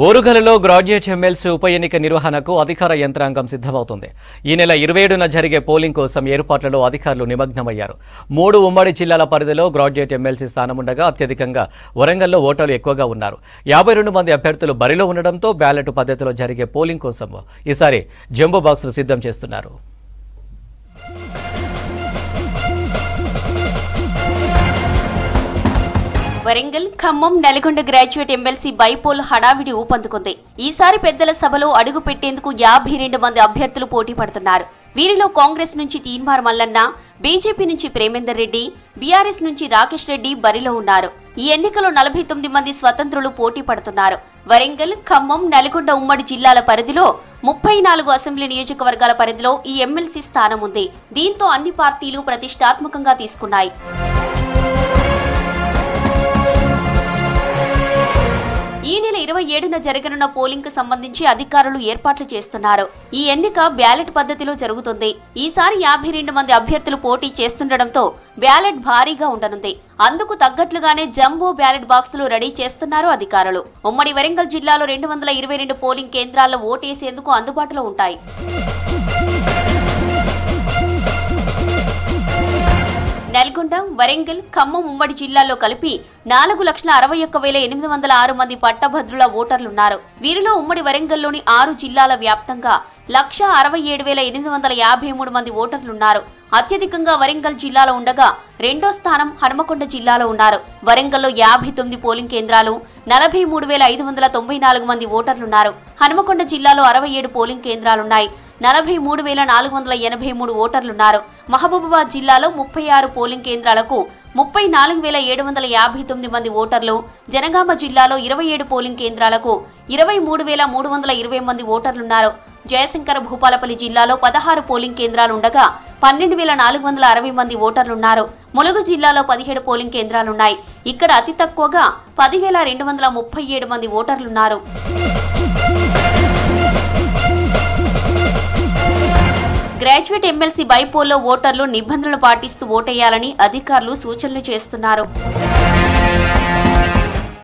ఓరుగలలో graduate MLC ఉప ఎన్నిక నిర్వహణకు అధికార యంత్రాంగం సిద్ధమవుతుంది. ఈ నెల 27న జరిగే పోలింగ్ కోసం ఏర్పాట్లలో అధికారులు నిమగ్నమయ్యారు. 3 ఉమ్మడి జిల్లాల పరిధిలో గ్రాడ్యుయేట్ ఎమ్మెల్సీ స్థానముండగా అత్యధికంగా వరంగల్లో ఓటర్లు ఎక్కువగా ఉన్నారు. 52 మంది అభ్యర్థులు బరిలో ఉండడంతో బ్యాలెట్ పద్ధతిలో జరిగే పోలింగ్ కోసం ఈసారి జంబో బాక్సులు సిద్ధం చేస్తున్నారు. Warangal, Khammam, Nalgonda graduate MLC bypoll హడావిడి ఊపందుకుంది. ఈసారి పెద్దల సభలో అడుగు పెట్టేందుకు 52 మంది అభ్యర్థులు పోటీ పడుతున్నారు. వీరిలో కాంగ్రెస్ నుంచి తీన్మార్ మల్లన్న, బీజేపీ నుంచి ప్రేమేందర్ రెడ్డి, బీఆర్ఎస్ నుంచి రాకేష్ రెడ్డి బరిలో ఉన్నారు. ఈ ఎన్నికలో 49 మంది స్వతంత్రులు పోటీ పడుతున్నారు. వరంగల్, ఖమ్మం, నల్గొండ ఉమ్మడి జిల్లాల పరిధిలో 34 అసెంబ్లీ నియోజకవర్గాల పరిధిలో ఈ ఎమ్మెల్సీ స్థానం ఉంది. దీంతో అన్ని పార్టీలు ప్రతిష్టాత్మకంగా తీసుకున్నాయి. ఈ నెల 27న జరగనున్న పోలింగ్ కు సంబంధించి అధికారులు ఏర్పాట్లు చేస్తున్నారు. ఈ ఎన్నిక బ్యాలెట్ పద్ధతిలో జరుగుతుంది. ఈసారి 52 మంది అభ్యర్థులు పోటీ చేస్తుండటంతో బ్యాలెట్ భారీగా ఉండనుంది. అందుకు తగ్గట్లుగానే జంబో బ్యాలెట్ బాక్సులు రెడీ చేస్తున్నారు అధికారులు. ఉమ్మడి వరంగల్ జిల్లాలో 222 పోలింగ్ కేంద్రాల్లో ఓటేసేందుకు అందుబాటులో ఉంటాయి. నల్గొండ, వరంగల్, ఖమ్మం ఉమ్మడి జిల్లాల్లో కలిపి 4,61,806 మంది పట్టభద్రుల ఓటర్లున్నారు. వీరిలో ఉమ్మడి వరంగల్లోని 6 జిల్లాల వ్యాప్తంగా 1,67,853 మంది ఓటర్లున్నారు. అత్యధికంగా వరంగల్ జిల్లాలో ఉండగా రెండో స్థానం హనుమకొండ జిల్లాలో ఉన్నారు. వరంగల్లో 59 పోలింగ్ కేంద్రాలు, 43,594 మంది ఓటర్లున్నారు. హనుమకొండ జిల్లాలో 67 పోలింగ్ కేంద్రాలున్నాయి. 43,483 ఓటర్లున్నారు. మహబూబాబాద్ జిల్లాలో 36 పోలింగ్ కేంద్రాలకు 34,759 మంది ఓటర్లు, జనగామ జిల్లాలో 27 పోలింగ్ కేంద్రాలకు 23,320 మంది ఓటర్లున్నారు. జయశంకర భూపాలపల్లి జిల్లాలో 16 పోలింగ్ కేంద్రాలుండగా 12,460 మంది ఓటర్లున్నారు. ములుగు జిల్లాలో 17 పోలింగ్ కేంద్రాలున్నాయి. ఇక్కడ అతి తక్కువగా 10,237 మంది ఓటర్లున్నారు. గ్రాడ్యుయేట్ ఎమ్మెల్సీ బైపోల్లో ఓటర్లు నిబంధనలు పాటిస్తూ ఓటేయాలని అధికారులు సూచనలు చేస్తున్నారు.